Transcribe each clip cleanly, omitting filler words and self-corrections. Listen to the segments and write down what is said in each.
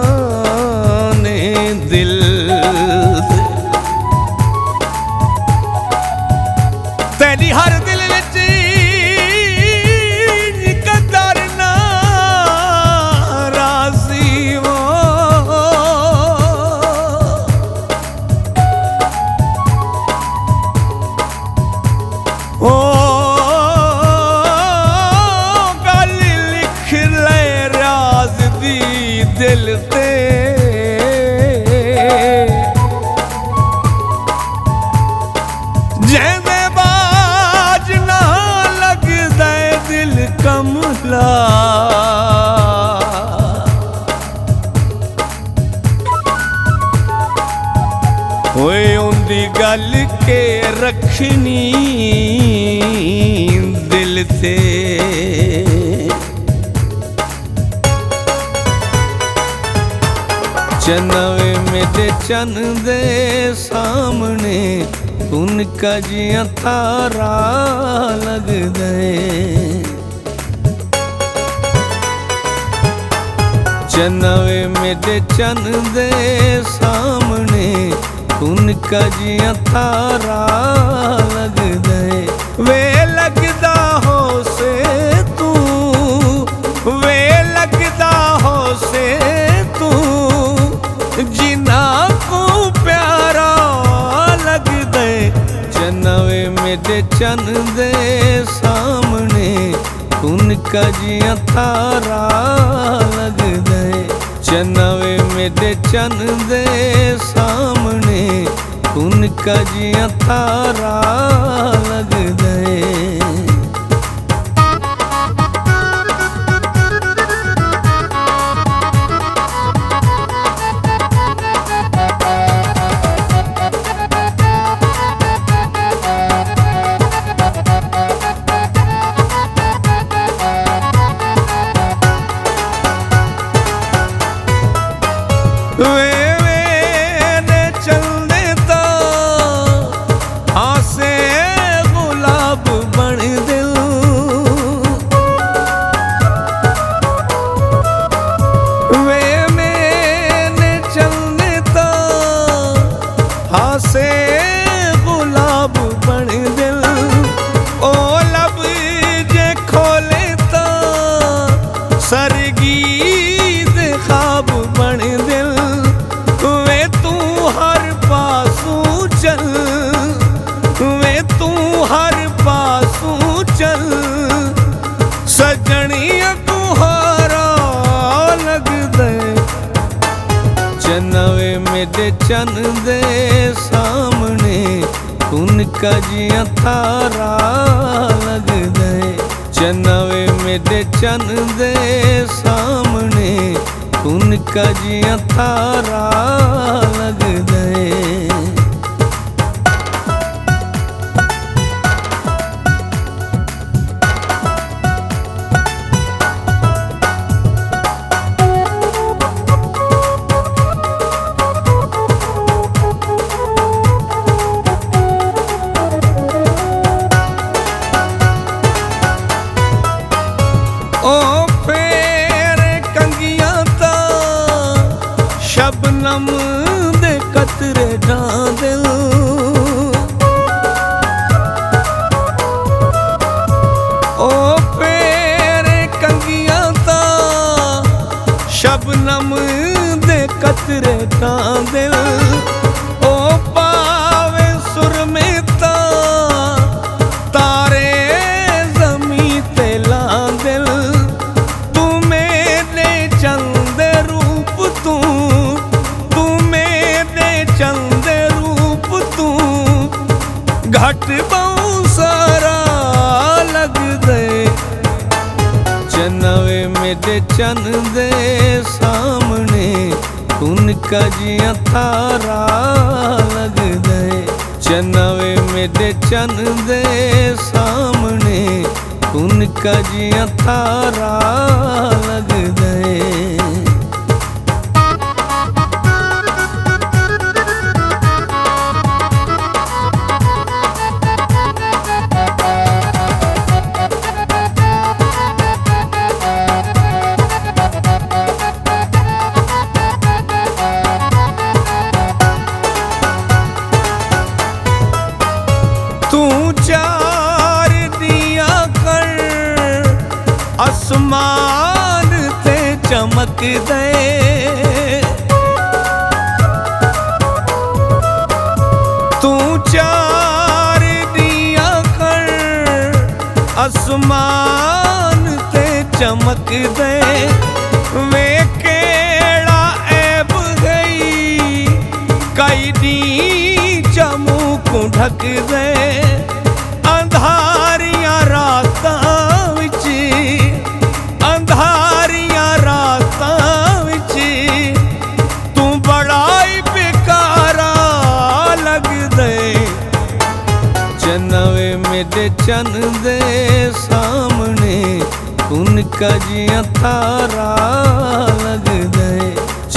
बेगाने दिल तेरी हर दिल विच कदर नाराज़ी वो गल लिख ले राज दी दिल ते जेमे बाज ना लगदा दिल कमला ओए उंदी गल के रखनी दिल ते चनवे मेरे चन दे सामने उनका जिया तारा लग दे चनवे मेरे चन दे सामने उनका जिया तारा लग दे वे लगदा हो से तू वे लगदा हो से तू जिना को प्यारा लग दे चनवे मेरे चन दे सामने उनका जिया तारा लग दे चनवे मेरे चन दे सामने उनका जिया तारा लग दे वे चलने तो आसे गुलाब बन दिल वे मैंने चलने तो आसे गुलाब बन दिल ओ लब जे खोले तो सरगी दे ख्वाब बन दिल वे तू हर पासू चल वे तू हर पासू चल सजनिया तुहारा लग दे चनवे मेरे चन दे सामने उनका जिया तारा लग दे चनवे मेरे चन दे सामने उनका जिया तारा लग दे ओ शबनम दे कतरे डां दिल ओ फेरे कंगियां ता शबनम दे कतरे डां दिल ओ पावे सुर में ता तारे जमी ते लां दिल तू मेरे चंद रूप तू चंदे रूप तू घट बहु सारा लग दे चनवे मेरे चन दे सामने उनका जिया तारा लग दे चनवे मेरे चन दे सामने उनका जिया तारा लग दे चमकदे। तू चार दिया कर आसमान ते चमकदे। वे केड़ा ऐब गई कई दी जमू को ढक दे। अंधारियां रातां विच अंधारियां रातां विच तू बड़ा ही बेकारा लगदे। चन्नवे मेरे चन दे सामने उनका जिया तारा लगदे।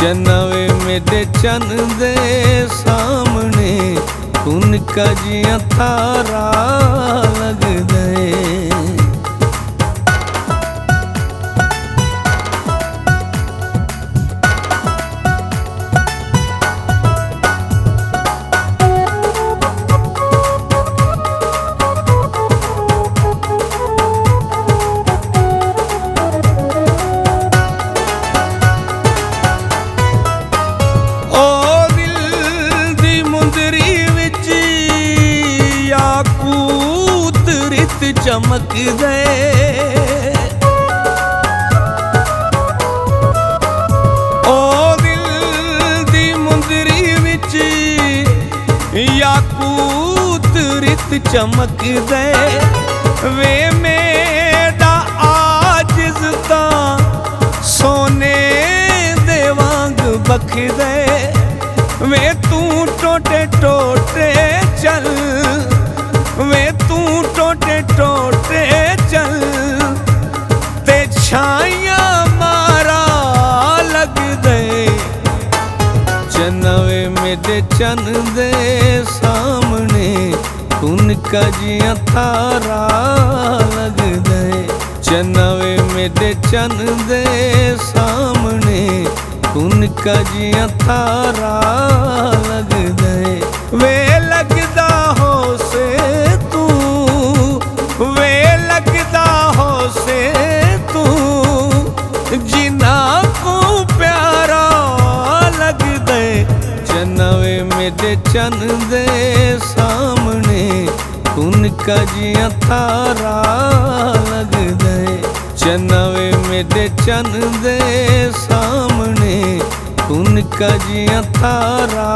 चन्नवे मेरे चन दे सामने उनका जिया तारा लगदे। चमकदे। ओ दिल दी मुंदरी विच याकूत रित चमकदे। वे मेरा आजिज़ तां सोने दे वांग बखदे। वे तू टोटे टोटे चल वे तू टोटे टोटे चल ते छाइया मारा लगदे। चन्नवे मेरे चन दे सामने उनका जिया तारा लगदे। चन्नवे मेरे चन दे सामने उनका जिया तारा लगदे। वे लगदा हो से वे लगदा हो से तू जिना को प्यारा लगदे। चन्नवे मेरे चन दे सामने उनका जिया तारा लगदे। चन्नवे मेरे चन दे सामने उनका जिया तारा